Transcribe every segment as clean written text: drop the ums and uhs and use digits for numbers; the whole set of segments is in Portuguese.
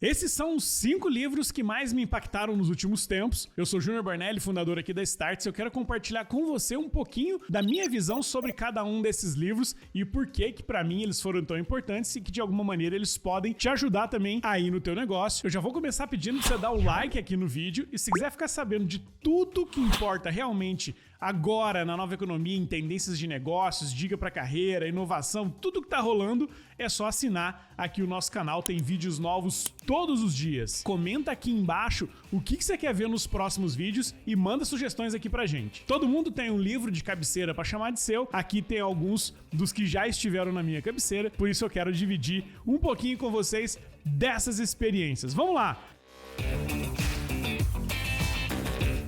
Esses são os 5 livros que mais me impactaram nos últimos tempos. Eu sou Júnior Barnelli, fundador aqui da Startse. Eu quero compartilhar com você um pouquinho da minha visão sobre cada um desses livros e por que pra mim eles foram tão importantes e que de alguma maneira eles podem te ajudar também aí no teu negócio. Eu já vou começar pedindo pra você dar o like aqui no vídeo e se quiser ficar sabendo de tudo que importa realmente agora na nova economia, em tendências de negócios, dica pra carreira, inovação, tudo que tá rolando, é só assinar aqui o nosso canal, tem vídeos novos todos os dias. Comenta aqui embaixo o que você quer ver nos próximos vídeos e manda sugestões aqui pra gente. Todo mundo tem um livro de cabeceira pra chamar de seu, aqui tem alguns dos que já estiveram na minha cabeceira, por isso eu quero dividir um pouquinho com vocês dessas experiências. Vamos lá!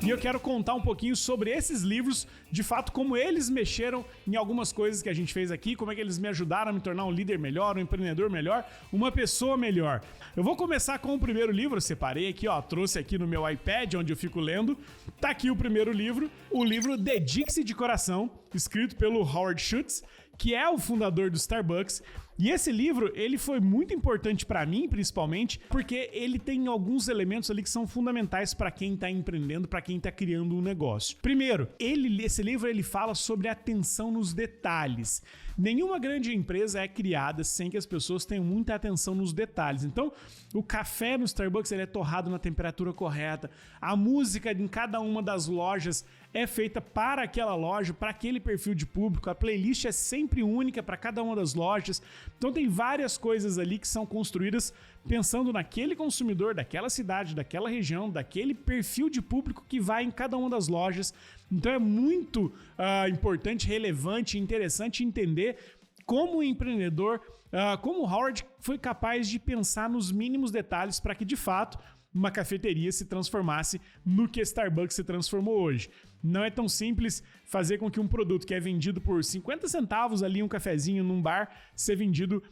E eu quero contar um pouquinho sobre esses livros, de fato, como eles mexeram em algumas coisas que a gente fez aqui, como é que eles me ajudaram a me tornar um líder melhor, um empreendedor melhor, uma pessoa melhor. Eu vou começar com o primeiro livro, eu separei aqui, ó, trouxe aqui no meu iPad, onde eu fico lendo. Tá aqui o primeiro livro, o livro Dedique-se de Coração, escrito pelo Howard Schultz, que é o fundador do Starbucks. E esse livro, ele foi muito importante para mim, principalmente, porque ele tem alguns elementos ali que são fundamentais para quem tá empreendendo, para quem tá criando um negócio. Primeiro, esse livro ele fala sobre atenção nos detalhes. Nenhuma grande empresa é criada sem que as pessoas tenham muita atenção nos detalhes. Então, o café no Starbucks ele é torrado na temperatura correta. A música em cada uma das lojas é feita para aquela loja, para aquele perfil de público. A playlist é sempre única para cada uma das lojas. Então tem várias coisas ali que são construídas pensando naquele consumidor, daquela cidade, daquela região, daquele perfil de público que vai em cada uma das lojas. Então é muito importante, relevante e interessante entender como o empreendedor, como o Howard foi capaz de pensar nos mínimos detalhes para que de fato uma cafeteria se transformasse no que a Starbucks se transformou hoje. Não é tão simples fazer com que um produto que é vendido por 50 centavos ali, um cafezinho num bar, ser vendido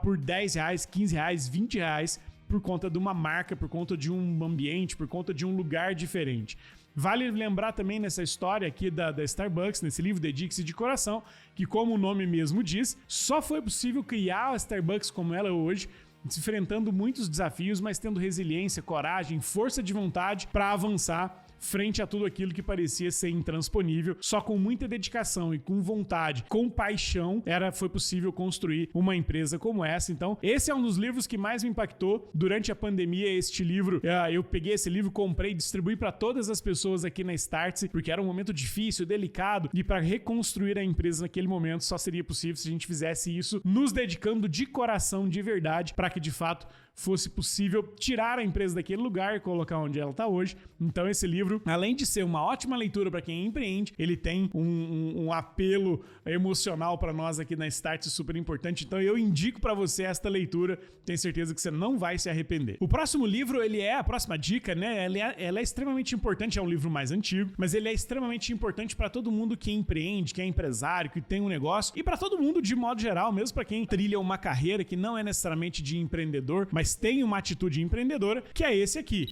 por 10 reais, 15 reais, 20 reais, por conta de uma marca, por conta de um ambiente, por conta de um lugar diferente. Vale lembrar também nessa história aqui da Starbucks, nesse livro Dedique-se de Coração, que como o nome mesmo diz, só foi possível criar a Starbucks como ela é hoje, enfrentando muitos desafios, mas tendo resiliência, coragem, força de vontade para avançar frente a tudo aquilo que parecia ser intransponível. Só com muita dedicação e com vontade, com paixão, foi possível construir uma empresa como essa. Então, esse é um dos livros que mais me impactou durante a pandemia. Este livro, eu peguei esse livro, comprei e distribuí para todas as pessoas aqui na Startse, porque era um momento difícil, delicado, e para reconstruir a empresa naquele momento só seria possível se a gente fizesse isso nos dedicando de coração, de verdade, para que de fato fosse possível tirar a empresa daquele lugar e colocar onde ela está hoje. Então esse livro, além de ser uma ótima leitura para quem empreende, ele tem um apelo emocional para nós aqui na Startse super importante. Então eu indico para você esta leitura, tenho certeza que você não vai se arrepender. O próximo livro, a próxima dica, né? Ela é extremamente importante, é um livro mais antigo, mas ele é extremamente importante para todo mundo que empreende, que é empresário, que tem um negócio e para todo mundo de modo geral, mesmo para quem trilha uma carreira que não é necessariamente de empreendedor, mas tem uma atitude empreendedora, que é esse aqui.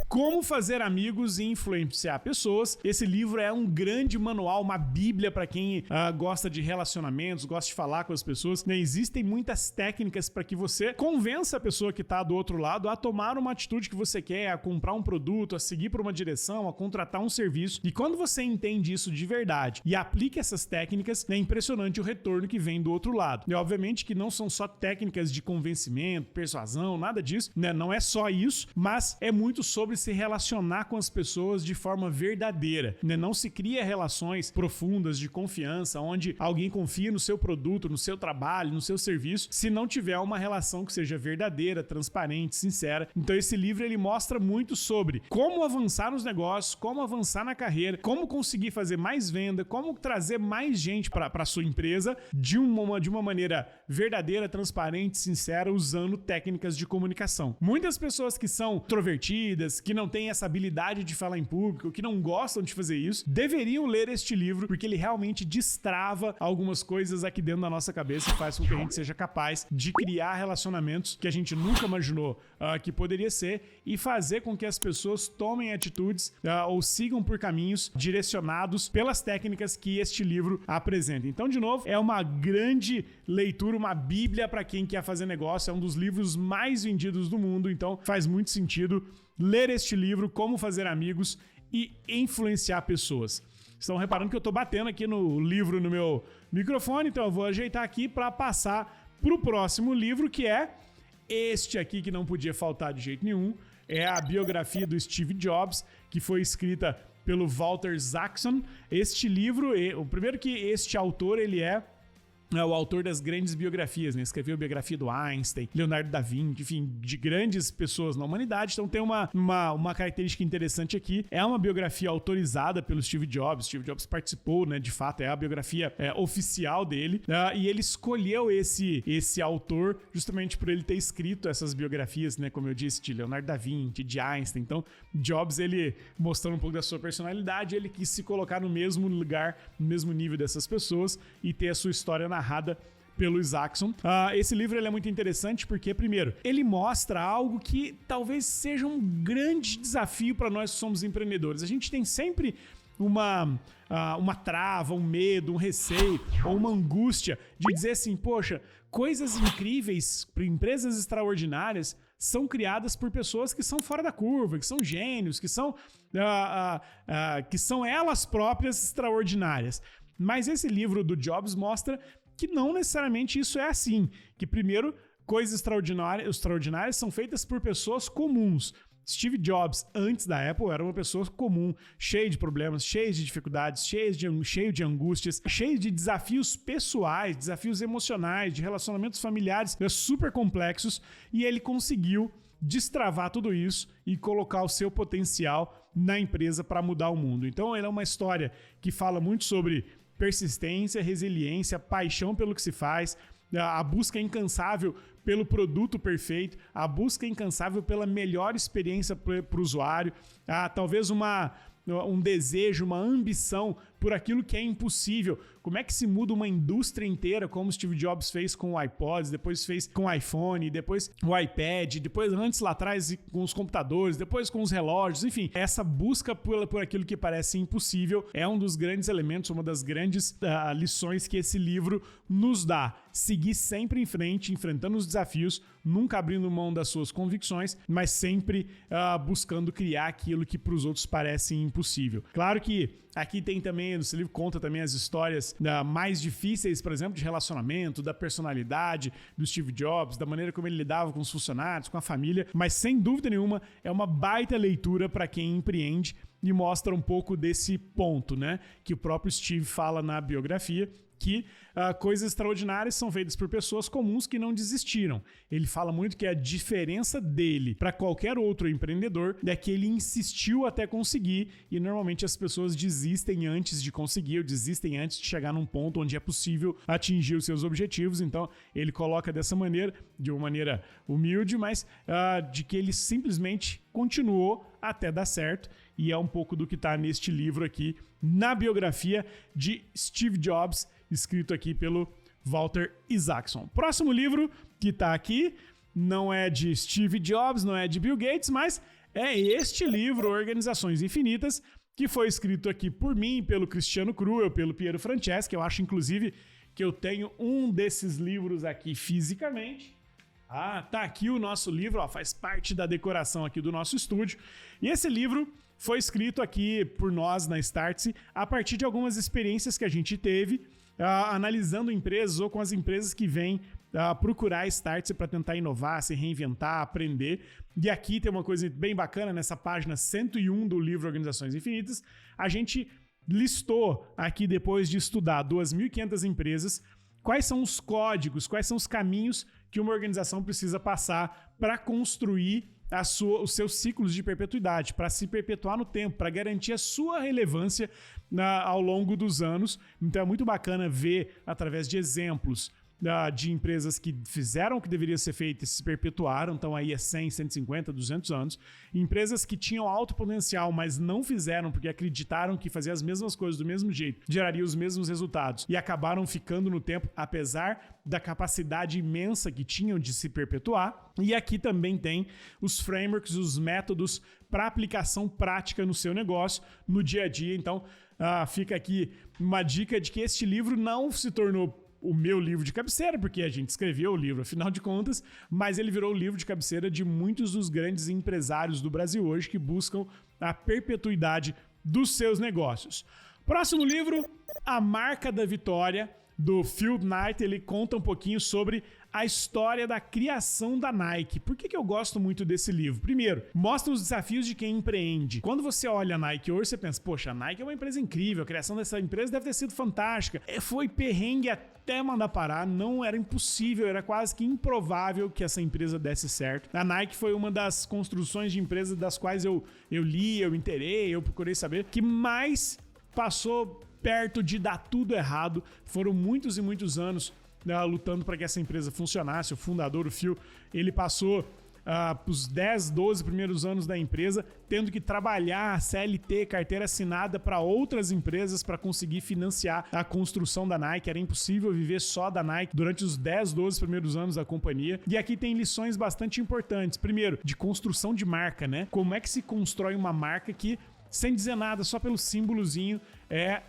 Como fazer amigos e influenciar pessoas. Esse livro é um grande manual, uma bíblia para quem gosta de relacionamentos, gosta de falar com as pessoas. Existem muitas técnicas para que você convença a pessoa que está do outro lado a tomar uma atitude que você quer, a comprar um produto, a seguir por uma direção, a contratar um serviço. E quando você entende isso de verdade e aplica essas técnicas, é impressionante o retorno que vem do outro lado. E obviamente que não são só técnicas de convencimento, persuasão, nada disso, né? Não é só isso, mas é muito sobre se relacionar com as pessoas de forma verdadeira, né? Não se cria relações profundas de confiança, onde alguém confia no seu produto, no seu trabalho, no seu serviço, se não tiver uma relação que seja verdadeira, transparente, sincera. Então esse livro ele mostra muito sobre como avançar nos negócios, como avançar na carreira, como conseguir fazer mais venda, como trazer mais gente para a sua empresa de uma maneira verdadeira, transparente, sincera, usando técnicas de comunicação. Muitas pessoas que são introvertidas, que que não têm essa habilidade de falar em público, que não gostam de fazer isso, deveriam ler este livro, porque ele realmente destrava algumas coisas aqui dentro da nossa cabeça e faz com que a gente seja capaz de criar relacionamentos que a gente nunca imaginou que poderia ser e fazer com que as pessoas tomem atitudes ou sigam por caminhos direcionados pelas técnicas que este livro apresenta. Então, de novo, é uma grande leitura, uma bíblia para quem quer fazer negócio, é um dos livros mais vendidos do mundo, então faz muito sentido ler este livro, Como Fazer Amigos e Influenciar Pessoas. Estão reparando que eu estou batendo aqui no livro no meu microfone, então eu vou ajeitar aqui para passar para o próximo livro, que é este aqui, que não podia faltar de jeito nenhum. É a biografia do Steve Jobs, que foi escrita pelo Walter Isaacson. Este livro, o primeiro que este autor, ele é o autor das grandes biografias, né? Escreveu a biografia do Einstein, Leonardo da Vinci, enfim, de grandes pessoas na humanidade. Então tem uma característica interessante aqui. É uma biografia autorizada pelo Steve Jobs. Steve Jobs participou, né? De fato, é a biografia oficial dele. E ele escolheu esse autor justamente por ele ter escrito essas biografias, né? Como eu disse, de Leonardo da Vinci, de Einstein. Então, Jobs, ele mostrando um pouco da sua personalidade, ele quis se colocar no mesmo lugar, no mesmo nível dessas pessoas e ter a sua história narrada pelo Isaacson. Esse livro ele é muito interessante porque, primeiro, ele mostra algo que talvez seja um grande desafio para nós que somos empreendedores. A gente tem sempre uma trava, um medo, um receio ou uma angústia de dizer assim, poxa, coisas incríveis, empresas extraordinárias são criadas por pessoas que são fora da curva, que são gênios, que são elas próprias extraordinárias. Mas esse livro do Jobs mostra que não necessariamente isso é assim. Que, primeiro, coisas extraordinárias são feitas por pessoas comuns. Steve Jobs, antes da Apple, era uma pessoa comum, cheia de problemas, cheia de dificuldades, cheio de angústias, cheio de desafios pessoais, desafios emocionais, de relacionamentos familiares super complexos, e ele conseguiu destravar tudo isso e colocar o seu potencial na empresa para mudar o mundo. Então, ele é uma história que fala muito sobre persistência, resiliência, paixão pelo que se faz, a busca incansável pelo produto perfeito, a busca incansável pela melhor experiência para o usuário, talvez um desejo, uma ambição por aquilo que é impossível. Como é que se muda uma indústria inteira, como Steve Jobs fez com o iPod, depois fez com o iPhone, depois o iPad, depois antes lá atrás com os computadores, depois com os relógios, enfim. Essa busca por aquilo que parece impossível é um dos grandes elementos, uma das grandes lições que esse livro nos dá. Seguir sempre em frente, enfrentando os desafios, nunca abrindo mão das suas convicções, mas sempre buscando criar aquilo que para os outros parece impossível. Claro que aqui tem também, esse livro conta também as histórias mais difíceis, por exemplo, de relacionamento, da personalidade do Steve Jobs, da maneira como ele lidava com os funcionários, com a família, mas sem dúvida nenhuma é uma baita leitura para quem empreende e mostra um pouco desse ponto, né, que o próprio Steve fala na biografia, que coisas extraordinárias são feitas por pessoas comuns que não desistiram. Ele fala muito que a diferença dele para qualquer outro empreendedor é que ele insistiu até conseguir, e normalmente as pessoas desistem antes de conseguir, ou desistem antes de chegar num ponto onde é possível atingir os seus objetivos. Então ele coloca dessa maneira, de uma maneira humilde, mas de que ele simplesmente continuou até dar certo, e é um pouco do que está neste livro aqui, na biografia de Steve Jobs, escrito aqui pelo Walter Isaacson. Próximo livro que está aqui não é de Steve Jobs, não é de Bill Gates, mas é este livro, Organizações Infinitas, que foi escrito aqui por mim, pelo Cristiano Cruel, pelo Piero Franceschi. Eu acho, inclusive, que eu tenho um desses livros aqui fisicamente. Tá aqui o nosso livro, faz parte da decoração aqui do nosso estúdio. E esse livro foi escrito aqui por nós na Startse a partir de algumas experiências que a gente teve analisando empresas ou com as empresas que vêm procurar a Startse para tentar inovar, se reinventar, aprender. E aqui tem uma coisa bem bacana, nessa página 101 do livro Organizações Infinitas, a gente listou aqui, depois de estudar 2.500 empresas, quais são os códigos, quais são os caminhos que uma organização precisa passar para construir os seus ciclos de perpetuidade, para se perpetuar no tempo, para garantir a sua relevância ao longo dos anos. Então é muito bacana ver, através de exemplos, de empresas que fizeram o que deveria ser feito e se perpetuaram, então aí 100, 150, 200 anos. Empresas que tinham alto potencial, mas não fizeram porque acreditaram que fazer as mesmas coisas do mesmo jeito geraria os mesmos resultados e acabaram ficando no tempo, apesar da capacidade imensa que tinham de se perpetuar. E aqui também tem os frameworks, os métodos para aplicação prática no seu negócio, no dia a dia. Então, fica aqui uma dica de que este livro não se tornou o meu livro de cabeceira, porque a gente escreveu o livro, afinal de contas, mas ele virou o livro de cabeceira de muitos dos grandes empresários do Brasil hoje que buscam a perpetuidade dos seus negócios. Próximo livro, A Marca da Vitória, do Phil Knight. Ele conta um pouquinho sobre a história da criação da Nike. Por que eu gosto muito desse livro? Primeiro, mostra os desafios de quem empreende. Quando você olha a Nike hoje, você pensa, poxa, a Nike é uma empresa incrível, a criação dessa empresa deve ter sido fantástica. Foi perrengue até mandar parar, não era impossível, era quase que improvável que essa empresa desse certo. A Nike foi uma das construções de empresas das quais eu li, eu inteirei, eu procurei saber, que mais passou perto de dar tudo errado. Foram muitos e muitos anos lutando para que essa empresa funcionasse. O fundador, o Phil, ele passou os 10, 12 primeiros anos da empresa tendo que trabalhar CLT, carteira assinada, para outras empresas para conseguir financiar a construção da Nike. Era impossível viver só da Nike durante os 10, 12 primeiros anos da companhia. E aqui tem lições bastante importantes. Primeiro, de construção de marca, né? Como é que se constrói uma marca que, sem dizer nada, só pelo símbolozinho, é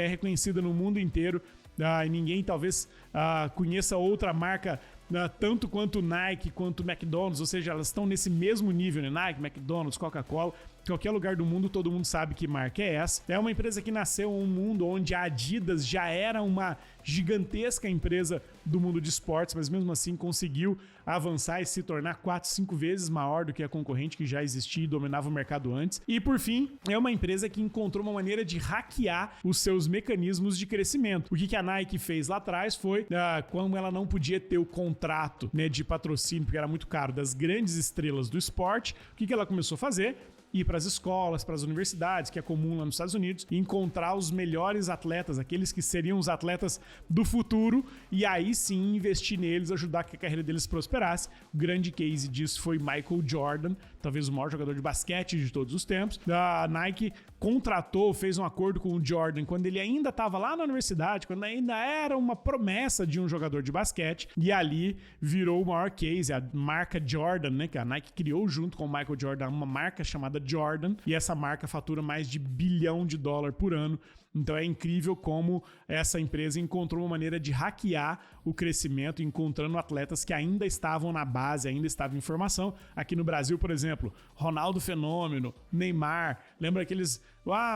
reconhecida no mundo inteiro. E ninguém talvez conheça outra marca tanto quanto Nike, quanto McDonald's, ou seja, elas estão nesse mesmo nível, né? Nike, McDonald's, Coca-Cola. Qualquer lugar do mundo, todo mundo sabe que marca é essa. É uma empresa que nasceu em um mundo onde a Adidas já era uma gigantesca empresa do mundo de esportes, mas mesmo assim conseguiu avançar e se tornar 4, 5 vezes maior do que a concorrente que já existia e dominava o mercado antes. E por fim, é uma empresa que encontrou uma maneira de hackear os seus mecanismos de crescimento. O que a Nike fez lá atrás foi, como ela não podia ter o contrato, né, de patrocínio, porque era muito caro, das grandes estrelas do esporte, o que ela começou a fazer? Ir para as escolas, para as universidades, que é comum lá nos Estados Unidos, e encontrar os melhores atletas, aqueles que seriam os atletas do futuro, e aí sim investir neles, ajudar que a carreira deles prosperasse. O grande case disso foi Michael Jordan, talvez o maior jogador de basquete de todos os tempos. A Nike contratou, fez um acordo com o Jordan quando ele ainda estava lá na universidade, quando ainda era uma promessa de um jogador de basquete, e ali virou o maior case, a marca Jordan, né, que a Nike criou junto com o Michael Jordan, uma marca chamada Jordan, e essa marca fatura mais de $1 bilhão por ano. Então é incrível como essa empresa encontrou uma maneira de hackear o crescimento, encontrando atletas que ainda estavam na base, ainda estavam em formação. Aqui no Brasil, por exemplo, Ronaldo Fenômeno, Neymar. Lembra aqueles...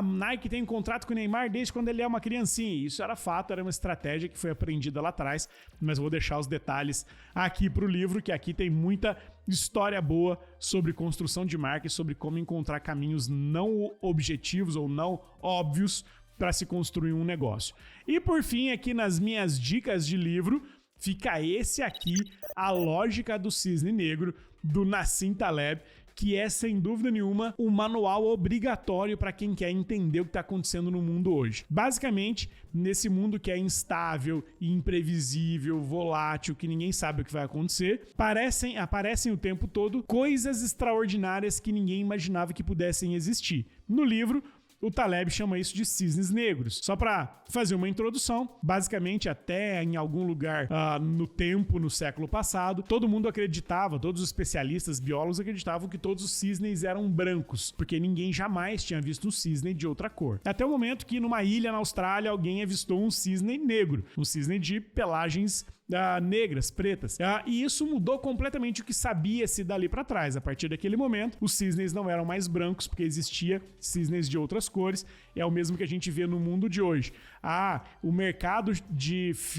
Nike tem um contrato com o Neymar desde quando ele é uma criancinha. Isso era fato, era uma estratégia que foi aprendida lá atrás, mas vou deixar os detalhes aqui para o livro, que aqui tem muita história boa sobre construção de marca e sobre como encontrar caminhos não objetivos ou não óbvios para se construir um negócio. E por fim, aqui nas minhas dicas de livro, fica esse aqui, A Lógica do Cisne Negro, do Nassim Taleb, que é, sem dúvida nenhuma, um manual obrigatório para quem quer entender o que está acontecendo no mundo hoje. Basicamente, nesse mundo que é instável, imprevisível, volátil, que ninguém sabe o que vai acontecer, aparecem o tempo todo coisas extraordinárias que ninguém imaginava que pudessem existir. No livro, o Taleb chama isso de cisnes negros. Só para fazer uma introdução, basicamente até em algum lugar no tempo, no século passado, todo mundo acreditava, todos os especialistas, biólogos acreditavam que todos os cisnes eram brancos, porque ninguém jamais tinha visto um cisne de outra cor. Até o momento que numa ilha na Austrália alguém avistou um cisne negro, um cisne de pelagens negras, pretas. E isso mudou completamente o que sabia-se dali para trás. A partir daquele momento, os cisnes não eram mais brancos, porque existia cisnes de outras cores. É o mesmo que a gente vê no mundo de hoje. O mercado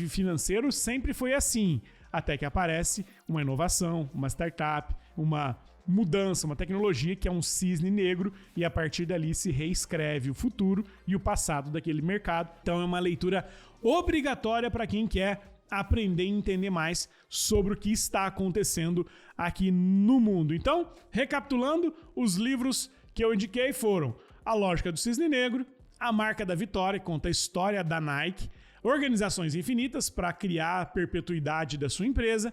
financeiro sempre foi assim, até que aparece uma inovação, uma startup, uma mudança, uma tecnologia que é um cisne negro, e a partir dali se reescreve o futuro e o passado daquele mercado. Então é uma leitura obrigatória para quem quer aprender e entender mais sobre o que está acontecendo aqui no mundo. Então, recapitulando, os livros que eu indiquei foram A Lógica do Cisne Negro, A Marca da Vitória, que conta a história da Nike, Organizações Infinitas, para criar a perpetuidade da sua empresa.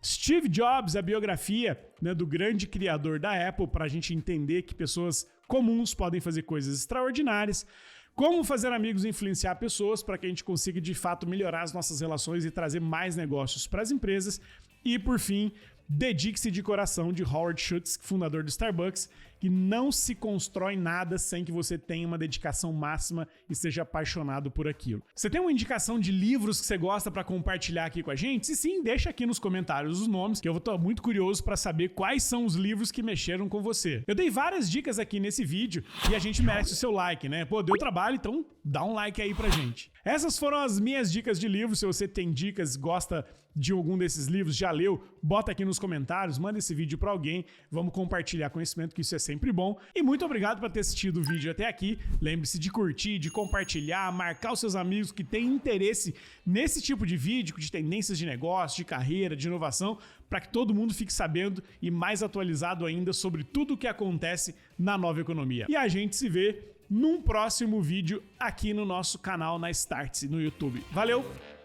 Steve Jobs, a biografia, né, do grande criador da Apple, para a gente entender que pessoas comuns podem fazer coisas extraordinárias. Como fazer amigos e influenciar pessoas para que a gente consiga, de fato, melhorar as nossas relações e trazer mais negócios para as empresas. E, por fim, Dedique-se de Coração, de Howard Schultz, fundador do Starbucks, que não se constrói nada sem que você tenha uma dedicação máxima e seja apaixonado por aquilo. Você tem uma indicação de livros que você gosta para compartilhar aqui com a gente? Se sim, deixa aqui nos comentários os nomes, que eu tô muito curioso para saber quais são os livros que mexeram com você. Eu dei várias dicas aqui nesse vídeo e a gente merece o seu like, né? Pô, deu trabalho, então dá um like aí pra gente. Essas foram as minhas dicas de livros. Se você tem dicas, gosta de algum desses livros, já leu, bota aqui nos comentários, manda esse vídeo pra alguém, vamos compartilhar conhecimento, que isso é sempre bom. E muito obrigado por ter assistido o vídeo até aqui. Lembre-se de curtir, de compartilhar, marcar os seus amigos que têm interesse nesse tipo de vídeo, de tendências de negócio, de carreira, de inovação, para que todo mundo fique sabendo e mais atualizado ainda sobre tudo o que acontece na nova economia. E a gente se vê num próximo vídeo aqui no nosso canal na Startse, no YouTube. Valeu!